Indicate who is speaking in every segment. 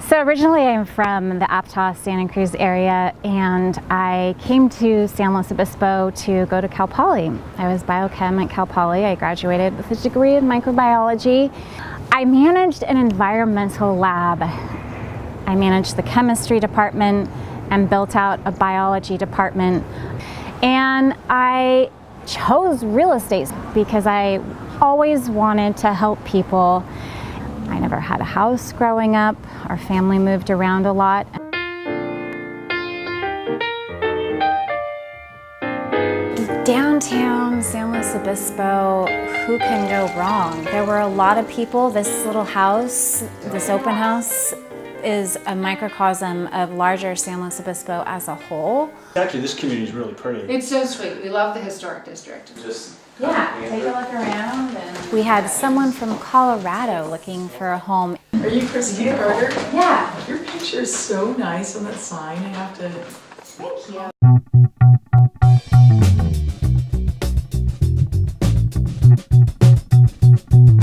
Speaker 1: So originally I'm from the Aptos, Santa Cruz area, and I came to San Luis Obispo to go to Cal Poly. I was biochem at Cal Poly. I graduated with a degree in microbiology. I managed an environmental lab. I managed the chemistry department and built out a biology department. And I chose real estate because I always wanted to help people. I never had a house growing up. Our family moved around a lot. Downtown San Luis Obispo, who can go wrong? There were a lot of people. This little house, this open house, is a microcosm of larger San Luis Obispo as a whole.
Speaker 2: Actually, this community is really pretty.
Speaker 3: It's so sweet. We love the historic district.
Speaker 1: Yeah, take a look around. And we had someone from Colorado looking for a home.
Speaker 4: Are you Kristie Carter?
Speaker 1: Yeah.
Speaker 4: Your picture is so nice on that sign. I have to.
Speaker 1: Thank you.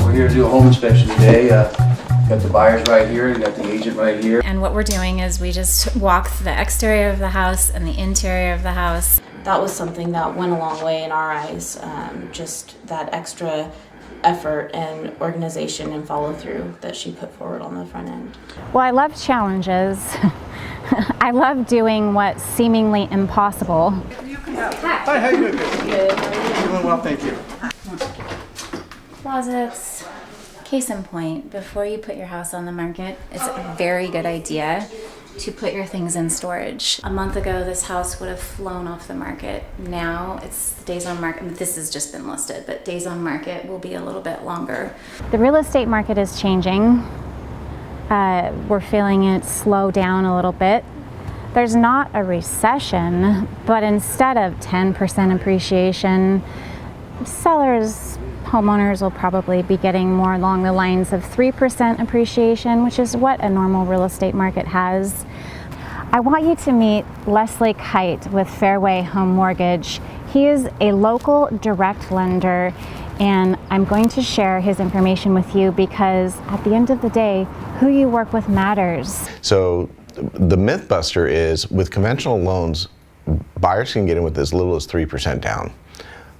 Speaker 5: We're here to do a home inspection today. Got the buyers right here, you got the agent right here.
Speaker 1: And what we're doing is we just walk the exterior of the house and the interior of the house.
Speaker 6: That was something that went a long way in our eyes, just that extra effort and organization and follow through that she put forward on the front end.
Speaker 1: Well, I love challenges. I love doing what's seemingly impossible.
Speaker 2: Hi, how you doing? Good. Doing well, thank you.
Speaker 1: Closets. Case in point, before you put your house on the market, it's a very good idea to put your things in storage. A month ago, this house would have flown off the market. Now it's days on market. This has just been listed, but days on market will be a little bit longer. The real estate market is changing. We're feeling it slow down a little bit. There's not a recession, but instead of 10% appreciation, homeowners will probably be getting more along the lines of 3% appreciation, which is what a normal real estate market has. I want you to meet Leslie Kite with Fairway Home Mortgage. He is a local direct lender, and I'm going to share his information with you because at the end of the day, who you work with matters.
Speaker 7: So the myth buster is with conventional loans, buyers can get in with as little as 3% down.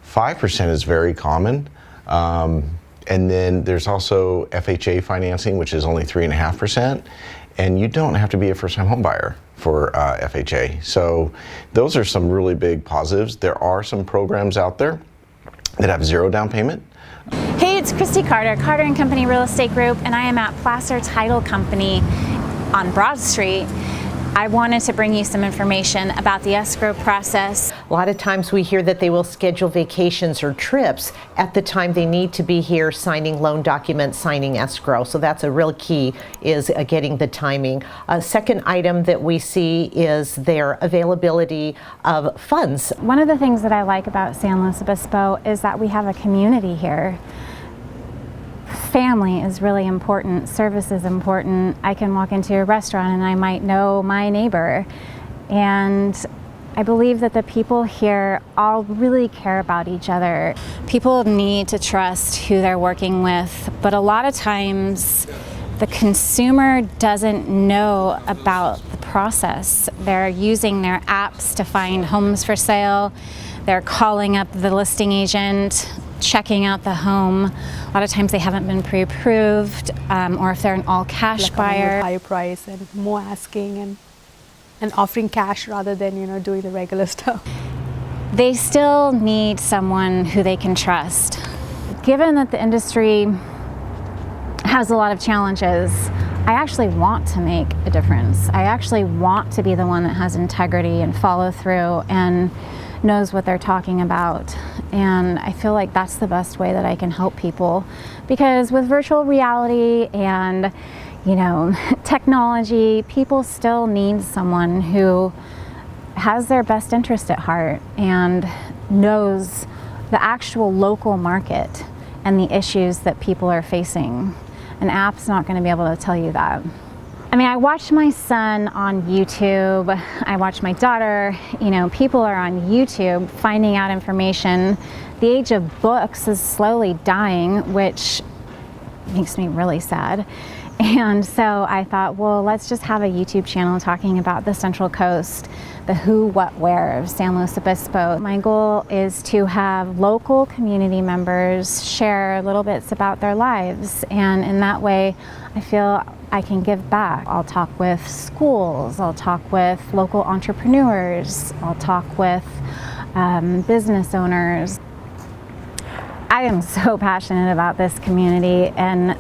Speaker 7: 5% is very common. And then there's also FHA financing, which is only 3.5%, and you don't have to be a first-time home buyer for FHA. So those are some really big positives. There are some programs out there that have zero down payment.
Speaker 1: Hey, it's Kristie Carter, Carter & Company Real Estate Group, and I am at Placer Title Company on Broad Street. I wanted to bring you some information about the escrow process.
Speaker 8: A lot of times we hear that they will schedule vacations or trips at the time they need to be here signing loan documents, signing escrow. So that's a real key, is getting the timing. A second item that we see is their availability of funds.
Speaker 1: One of the things that I like about San Luis Obispo is that we have a community here. Family is really important, service is important. I can walk into a restaurant and I might know my neighbor. And I believe that the people here all really care about each other. People need to trust who they're working with, but a lot of times the consumer doesn't know about the process. They're using their apps to find homes for sale. They're calling up the listing agent, checking out the home. A lot of times they haven't been pre-approved, or if they're an all-cash buyer.
Speaker 9: Higher price and more asking and offering cash rather than doing the regular stuff.
Speaker 1: They still need someone who they can trust. Given that the industry has a lot of challenges, I actually want to make a difference. I actually want to be the one that has integrity and follow through and knows what they're talking about. And I feel like that's the best way that I can help people, because with virtual reality and technology, people still need someone who has their best interest at heart and knows the actual local market and the issues that people are facing. An app's not going to be able to tell you that. I mean, I watch my son on YouTube, I watch my daughter, people are on YouTube finding out information. The age of books is slowly dying, which makes me really sad. And so I thought, well, let's just have a YouTube channel talking about the Central Coast, the who, what, where of San Luis Obispo. My goal is to have local community members share little bits about their lives, and in that way I feel I can give back. I'll talk with schools, I'll talk with local entrepreneurs, I'll talk with business owners. I am so passionate about this community, and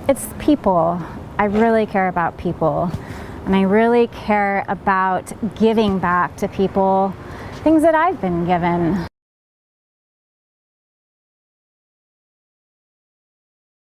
Speaker 1: it's people. I really care about people, and I really care about giving back to people things that I've been given.